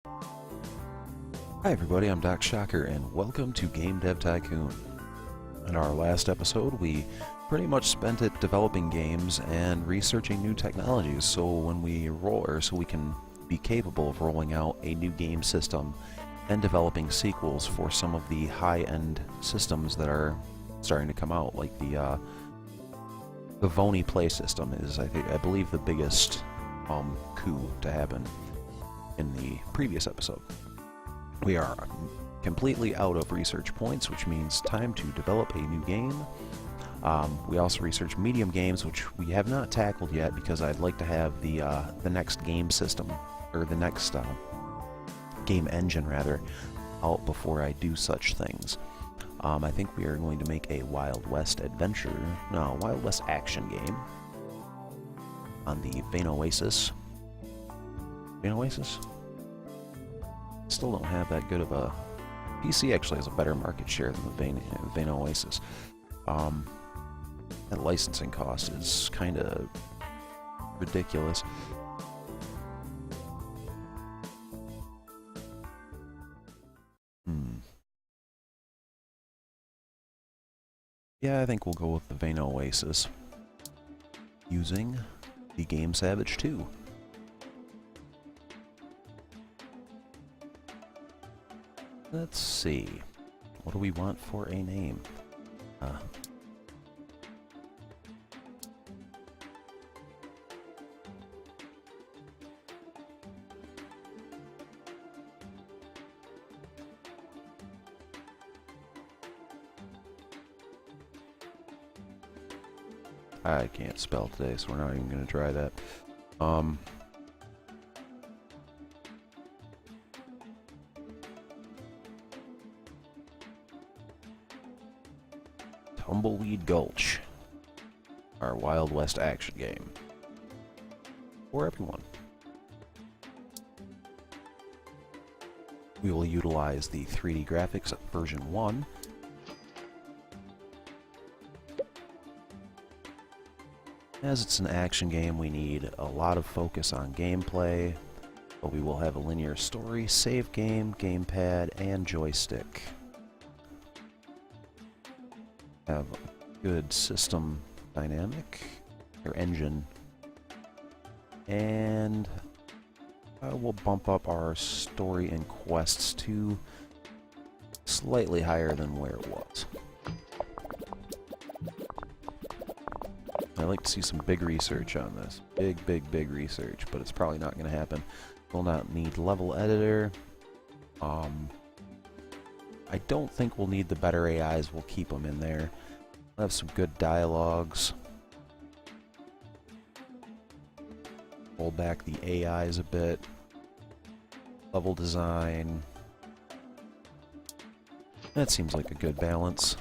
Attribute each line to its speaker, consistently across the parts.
Speaker 1: Hi everybody, I'm Doc Shocker and welcome to Game Dev Tycoon. In our last episode, we pretty much spent it developing games and researching new technologies so we can be capable of rolling out a new game system and developing sequels for some of the high-end systems that are starting to come out, like the Voni Play system is, I believe, the biggest coup to happen in the previous episode. We are completely out of research points, which means time to develop a new game. We also researched medium games, which we have not tackled yet because I'd like to have the next game system, or the next game engine rather, out before I do such things. I think we are going to make a Wild West Wild West action game on the Vanoasis. Still don't have that good of a... PC actually has a better market share than the Vanoasis. That licensing cost is kind of ridiculous. Yeah, I think we'll go with the Vanoasis using the Game Savage 2. Let's see. What do we want for a name? I can't spell today, so we're not even going to try that. Tumbleweed Gulch, our Wild West action game for everyone. We will utilize the 3D graphics version 1. As it's an action game, we need a lot of focus on gameplay, but we will have a linear story, save game, gamepad, and joystick. Have a good system dynamic, or engine, and we'll bump up our story and quests to slightly higher than where it was. I'd like to see some big research on this. Big research, but it's probably not going to happen. We'll not need level editor. I don't think we'll need the better AIs. We'll keep them in there. We'll have some good dialogues. Pull back the AIs a bit. Level design. That seems like a good balance.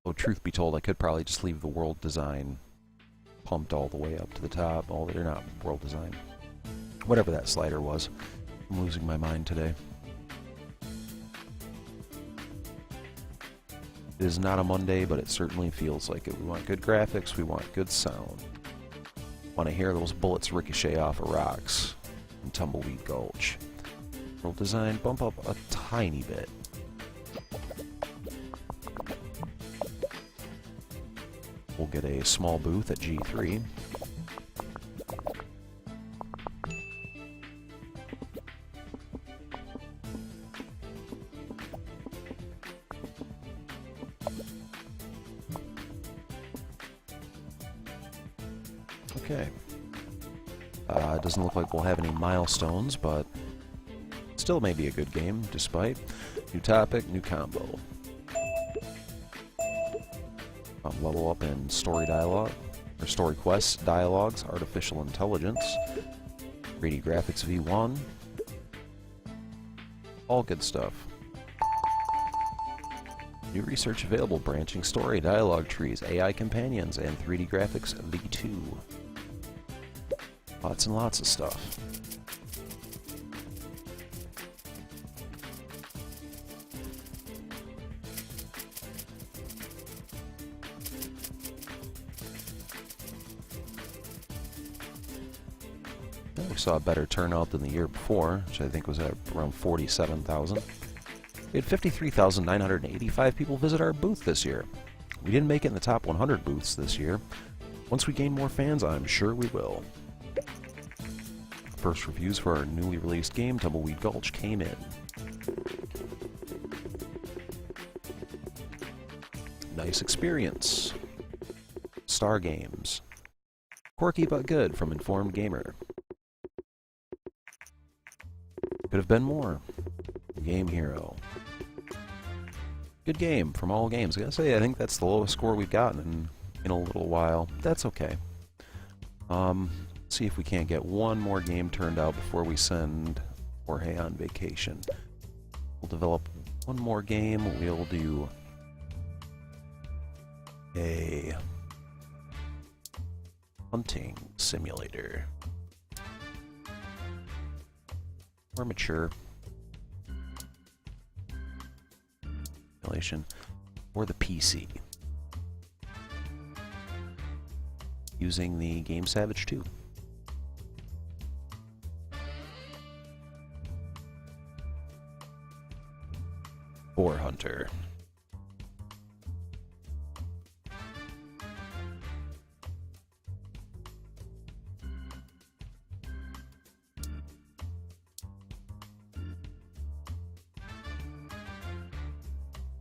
Speaker 1: Though truth be told, I could probably just leave the world design pumped all the way up to the top. They're not world design. Whatever that slider was. I'm losing my mind today. It is not a Monday, but it certainly feels like it. We want good graphics, we want good sound. Want to hear those bullets ricochet off of rocks in Tumbleweed Gulch. World design, bump up a tiny bit. We'll get a small booth at G3. Okay. It doesn't look like we'll have any milestones, but still may be a good game, despite. New topic, new combo. Level up in story dialogue, or story quests, dialogues, artificial intelligence, 3D graphics V1, all good stuff. New research available, branching story, dialogue trees, AI companions, and 3D graphics V2. Lots and lots of stuff. Yeah, we saw a better turnout than the year before, which I think was at around 47,000. We had 53,985 people visit our booth this year. We didn't make it in the top 100 booths this year. Once we gain more fans, I'm sure we will. First reviews for our newly released game, Tumbleweed Gulch, came in. Nice experience. Star Games. Quirky but good from Informed Gamer. Could have been more. Game Hero. Good game from All Games. I gotta say, I think that's the lowest score we've gotten in a little while. That's okay. See if we can't get one more game turned out before we send Jorge on vacation. We'll develop one more game. We'll do a hunting simulator. More mature. Simulation. Or the PC. Using the Game Savage 2. Boar Hunter.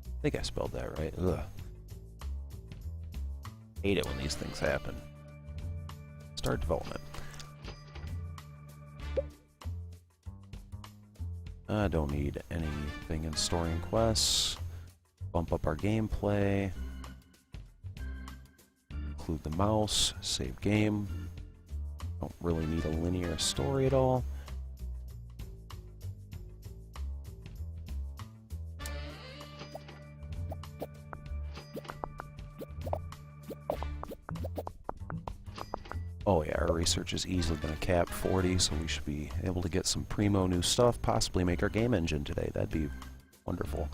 Speaker 1: I think I spelled that right. Ugh. Hate it when these things happen. Start development. I don't need anything in storing quests. Bump up our gameplay. Include the mouse. Save game. Don't really need a linear story at all. Oh yeah, our research is easily going to cap 40, so we should be able to get some primo new stuff, possibly make our game engine today. That'd be wonderful.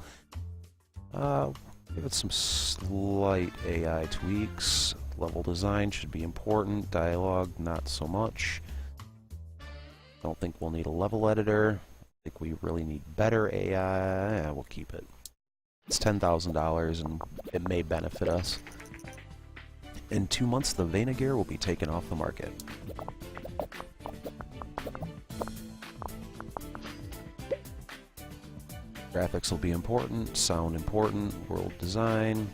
Speaker 1: Give it some slight AI tweaks. Level design should be important. Dialogue, not so much. Don't think we'll need a level editor. I think we really need better AI. Yeah, we'll keep it. It's $10,000 and it may benefit us. In 2 months, the Vena gear will be taken off the market. Graphics will be important, sound important, world design,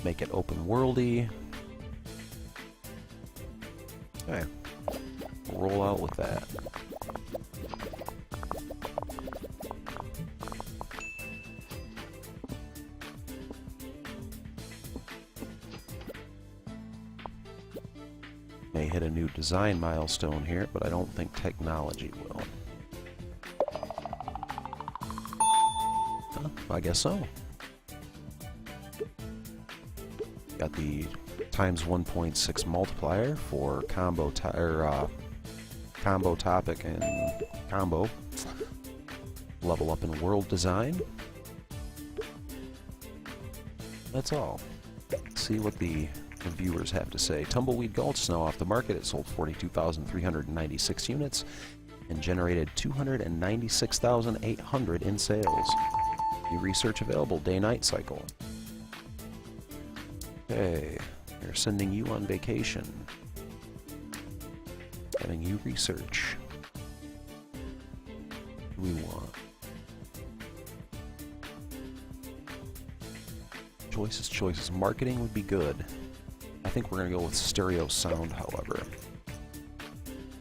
Speaker 1: make it open-worldy. Okay, we'll roll out with that. May hit a new design milestone here, but I don't think technology will. Huh, I guess so. Got the times 1.6 multiplier for combo topic and combo. Level up in world design. That's all. Let's see what the reviewers have to say. Tumbleweed Gulch is now off the market. It sold 42,396 units and generated 296,800 in sales. New research available, day-night cycle. Okay, they're sending you on vacation. Getting you research. What do we want? Choices, choices. Marketing would be good. I think we're going to go with stereo sound, however.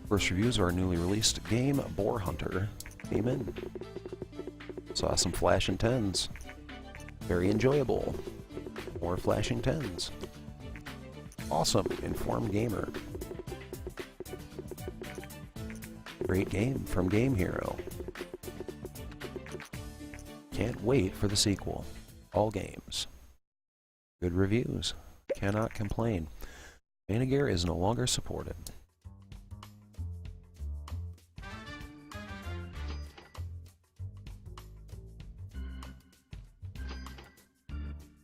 Speaker 1: First reviews of our newly released game, Boar Hunter, came in. Saw some flashing 10s. Very enjoyable. More flashing 10s. Awesome. Informed Gamer. Great game from Game Hero. Can't wait for the sequel. All Games. Good reviews. Cannot complain. Vena gear is no longer supported.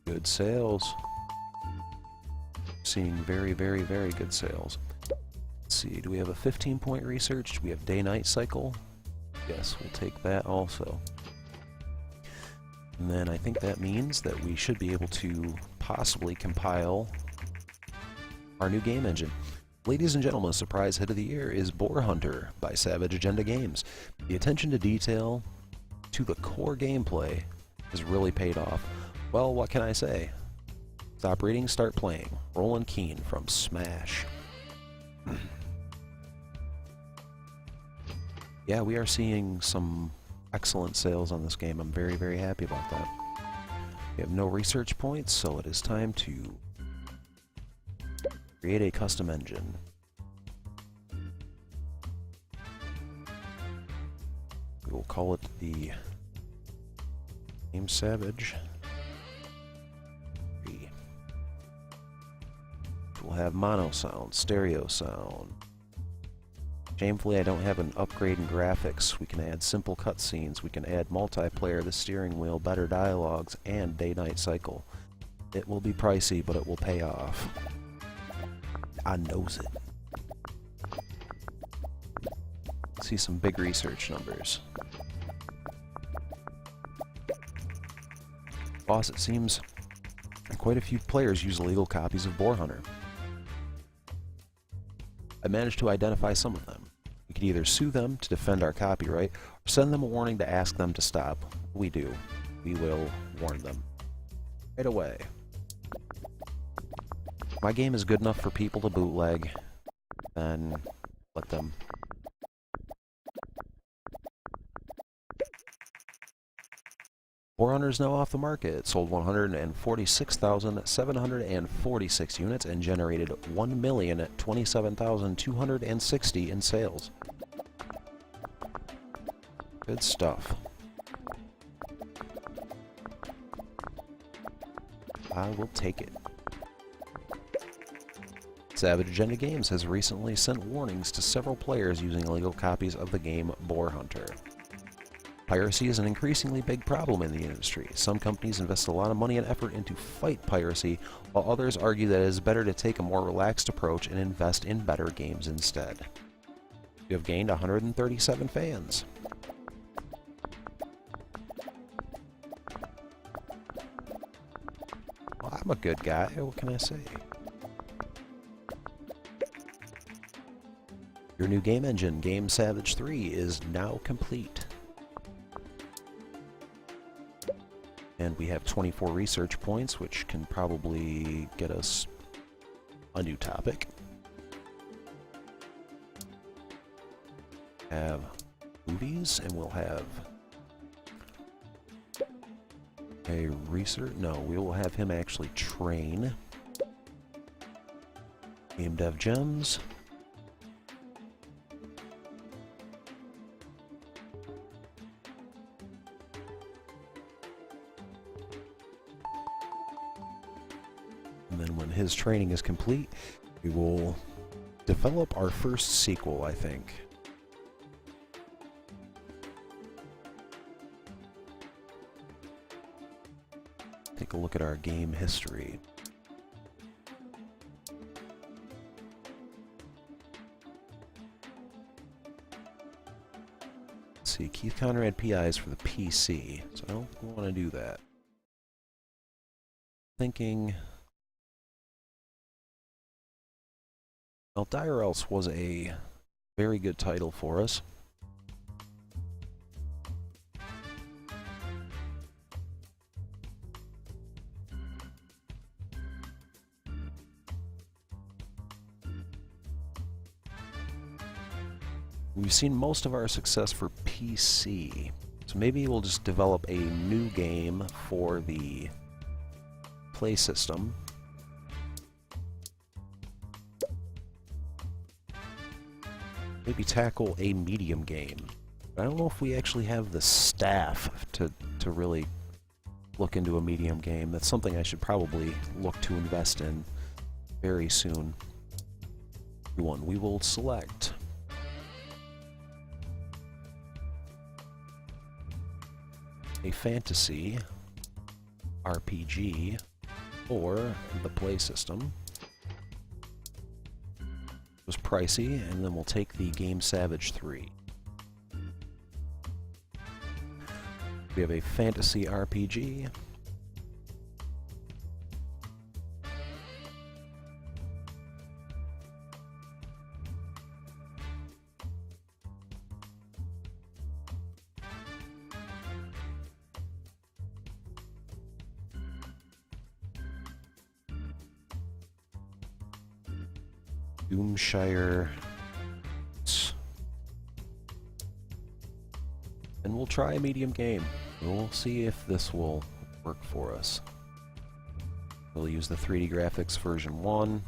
Speaker 1: Good sales. Seeing very, very, very good sales. Let's see, do we have a 15-point research? Do we have day-night cycle? Yes, we'll take that also. And then I think that means that we should be able to possibly compile our new game engine. Ladies and gentlemen, surprise hit of the year is Boar Hunter by Savage Agenda Games. The attention to detail to the core gameplay has really paid off. Well, what can I say? Stop reading, start playing. Roland Keane from Smash. Yeah, we are seeing some excellent sales on this game. I'm very, very happy about that. We have no research points, so it is time to create a custom engine. We will call it the Game Savage 3. We'll have mono sound, stereo sound. Shamefully, I don't have an upgrade in graphics. We can add simple cutscenes. We can add multiplayer, the steering wheel, better dialogues, and day-night cycle. It will be pricey, but it will pay off. I knows it. See some big research numbers. Boss, it seems quite a few players use illegal copies of Boar Hunter. I managed to identify some of them. We could either sue them to defend our copyright, or send them a warning to ask them to stop. We do. We will warn them. Right away. If my game is good enough for people to bootleg, then let them. Boar Hunter is now off the market. It sold 146,746 units and generated 1,027,260 in sales. Good stuff. I will take it. Savage Agenda Games has recently sent warnings to several players using illegal copies of the game Boar Hunter. Piracy is an increasingly big problem in the industry. Some companies invest a lot of money and effort into fight piracy, while others argue that it is better to take a more relaxed approach and invest in better games instead. You have gained 137 fans. Well, I'm a good guy, what can I say? Your new game engine, Game Savage 3, is now complete. And we have 24 research points, which can probably get us a new topic. Have movies, and we'll have a research. No, we will have him actually train. Game dev gems. And then when his training is complete, we will develop our first sequel, I think. Take a look at our game history. Let's see, Keith Conrad PI is for the PC, so I don't want to do that. Thinking... Well, Dire Else was a very good title for us. We've seen most of our success for PC, so maybe we'll just develop a new game for the Play system. Maybe tackle a medium game. I don't know if we actually have the staff to really look into a medium game. That's something I should probably look to invest in very soon. One, we will select a fantasy RPG for the Play system. was pricey, and then we'll take the Game Savage 3. We have a fantasy RPG. Doomshire. And we'll try a medium game. We'll see if this will work for us. We'll use the 3D graphics version 1.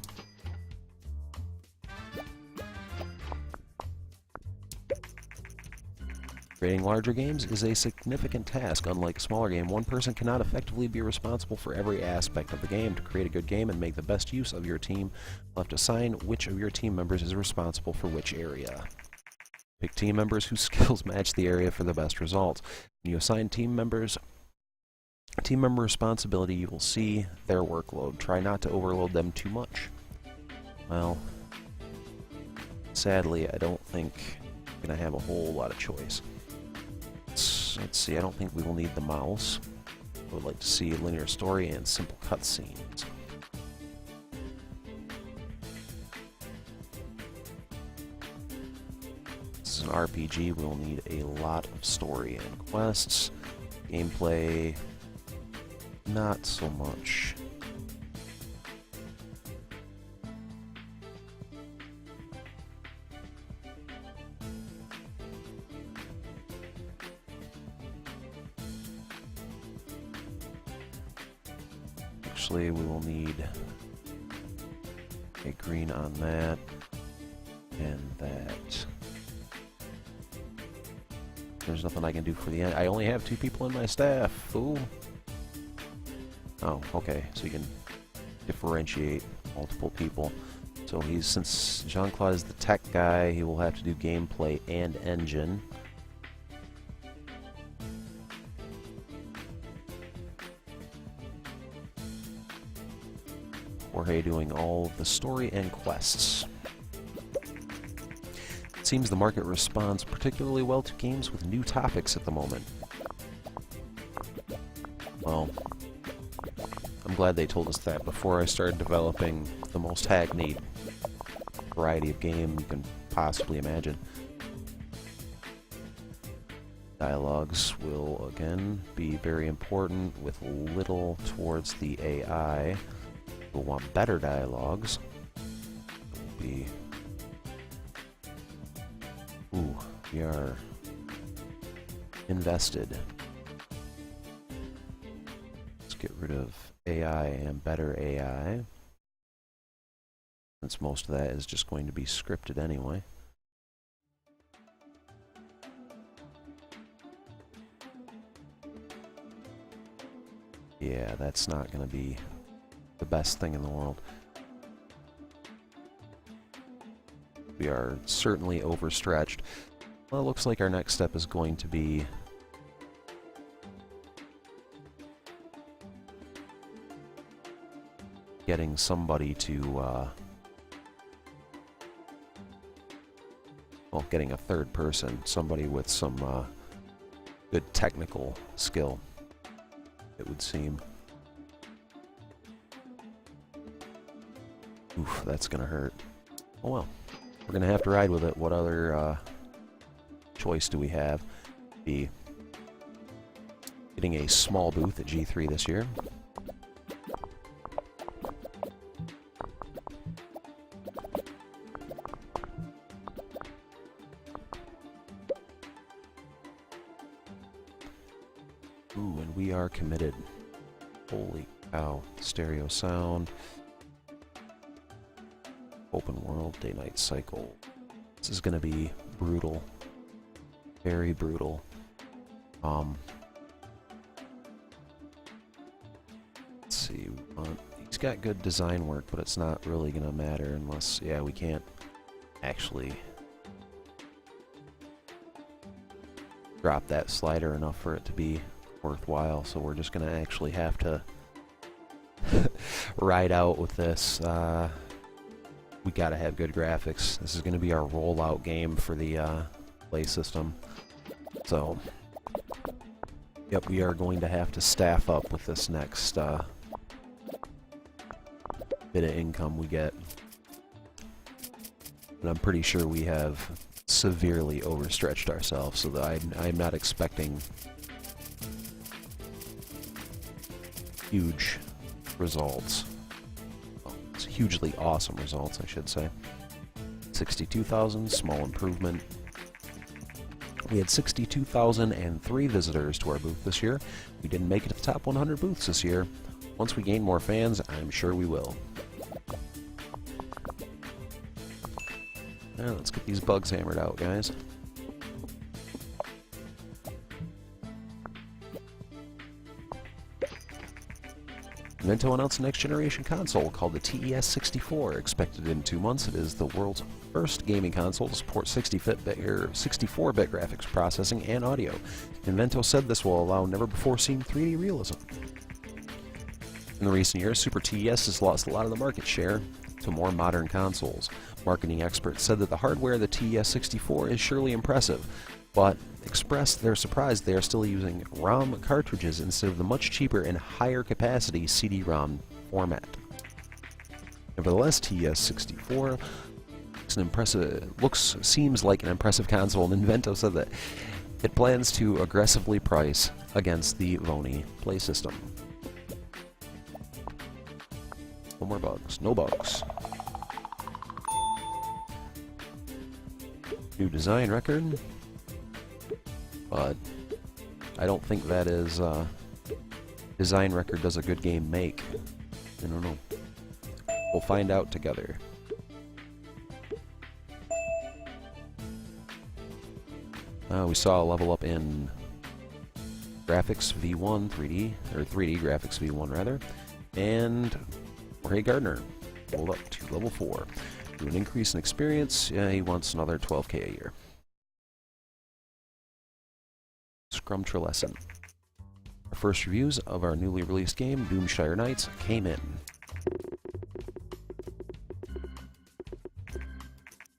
Speaker 1: Creating larger games is a significant task. Unlike a smaller game, one person cannot effectively be responsible for every aspect of the game. To create a good game and make the best use of your team, you'll have to assign which of your team members is responsible for which area. Pick team members whose skills match the area for the best results. When you assign team member responsibility, you will see their workload. Try not to overload them too much. Well, sadly, I don't think I'm going to have a whole lot of choice. Let's see, I don't think we will need the mouse. I would like to see a linear story and simple cutscenes. This is an RPG, we will need a lot of story and quests. Gameplay, not so much. Actually, we will need a green on that and that. There's nothing I can do for the end. I only have 2 people in my staff. Fool. Oh, okay. So you can differentiate multiple people. So since Jean-Claude is the tech guy, he will have to do gameplay and engine. Jorge doing all the story and quests. It seems the market responds particularly well to games with new topics at the moment. Well, I'm glad they told us that before I started developing the most hackneyed variety of game you can possibly imagine. Dialogues will, again, be very important with little towards the AI. We'll want better dialogues. Be... Ooh, we are invested. Let's get rid of AI and better AI, since most of that is just going to be scripted anyway. Yeah, that's not going to be the best thing in the world. We are certainly overstretched. Well, it looks like our next step is going to be getting somebody to, well, getting a third person, somebody with some good technical skill, it would seem. Oof, that's gonna hurt. Oh well. We're gonna have to ride with it. What other choice do we have? Be getting a small booth at G3 this year. Ooh, and we are committed. Holy cow. Stereo sound. Open world, day-night cycle. This is gonna be brutal. Very brutal. Let's see. He's got good design work, but it's not really gonna matter unless, yeah, we can't actually drop that slider enough for it to be worthwhile, so we're just gonna actually have to ride out with this. we gotta have good graphics. This is gonna be our rollout game for the play system. So, yep, we are going to have to staff up with this next bit of income we get. And I'm pretty sure we have severely overstretched ourselves, so that I'm not expecting huge results. Well, it's hugely awesome results, I should say. 62,000, small improvement. We had 62,003 visitors to our booth this year. We didn't make it to the top 100 booths this year. Once we gain more fans, I'm sure we will. Now, let's get these bugs hammered out, guys. Invento announced a next-generation console called the TES64. Expected in 2 months, it is the world's first gaming console to support 64-bit graphics processing and audio. Invento said this will allow never-before-seen 3D realism. In the recent years, Super TES has lost a lot of the market share to more modern consoles. Marketing experts said that the hardware of the TES64 is surely impressive, but expressed their surprise they are still using ROM cartridges instead of the much cheaper and higher capacity CD-ROM format. Nevertheless, TES64 seems like an impressive console, and Invento said that it plans to aggressively price against the Vony Play System. No more bugs. No bugs. New design record. But I don't think that is design record does a good game make. I don't know. We'll find out together. We saw a level up in graphics V1 3D, or 3D graphics V1 rather, and Jorge Gardner rolled up to level 4. Do an increase in experience. He wants another 12k a year. Scrumtrelescent. Our first reviews of our newly released game, Doomshire Nights, came in.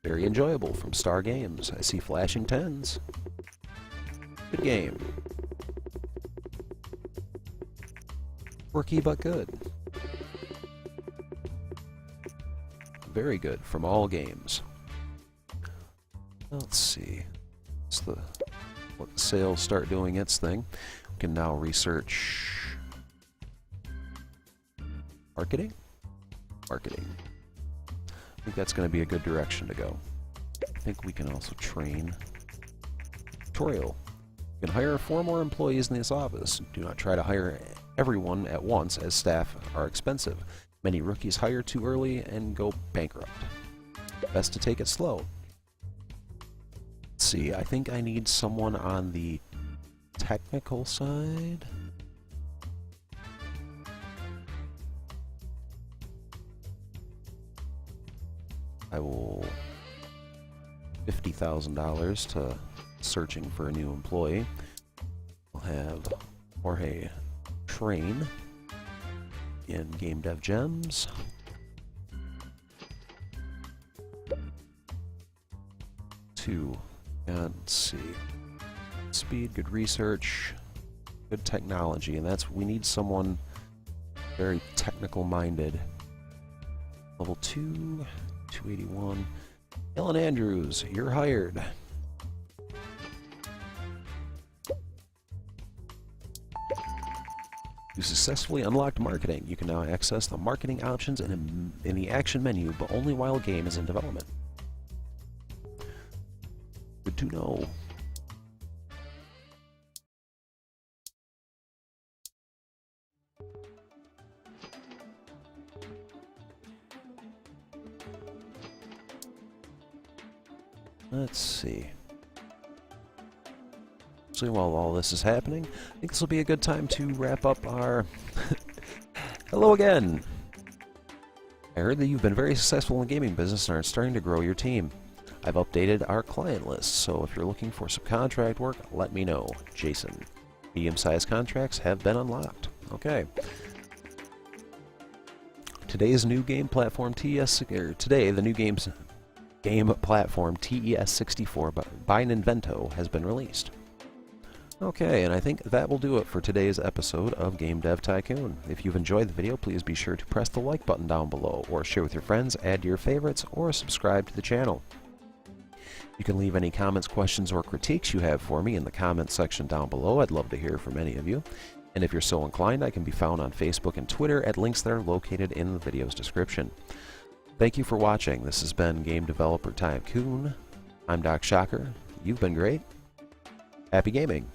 Speaker 1: Very enjoyable from Star Games. I see flashing 10s. Good game. Quirky but good. Very good from all games. Let's see. Let the sales start doing its thing. We can now research marketing. Marketing. I think that's going to be a good direction to go. I think we can also train. Tutorial. You can hire 4 more employees in this office. Do not try to hire everyone at once, as staff are expensive. Many rookies hire too early and go bankrupt. Best to take it slow. Let's see, I think I need someone on the technical side. I will $50,000 to searching for a new employee. I'll have Jorge train in Game Dev Gems. Let's see. Speed, good research, good technology, and we need someone very technical minded. Level 2, 281. Ellen Andrews, you're hired. You successfully unlocked marketing. You can now access the marketing options in the action menu, but only while a game is in development. Good to know. Let's see. So while all this is happening, I think this will be a good time to wrap up our... Hello again! I heard that you've been very successful in the gaming business and are starting to grow your team. I've updated our client list, so if you're looking for some contract work, let me know. Jason. Medium-sized contracts have been unlocked. Okay. Today's new game platform today the new game platform TES64 by Ninvento has been released. Okay, and I think that will do it for today's episode of Game Dev Tycoon. If you've enjoyed the video, please be sure to press the like button down below, or share with your friends, add to your favorites, or subscribe to the channel. You can leave any comments, questions, or critiques you have for me in the comments section down below. I'd love to hear from any of you. And if you're so inclined, I can be found on Facebook and Twitter at links that are located in the video's description. Thank you for watching. This has been Game Developer Tycoon. I'm Doc Shocker. You've been great. Happy gaming.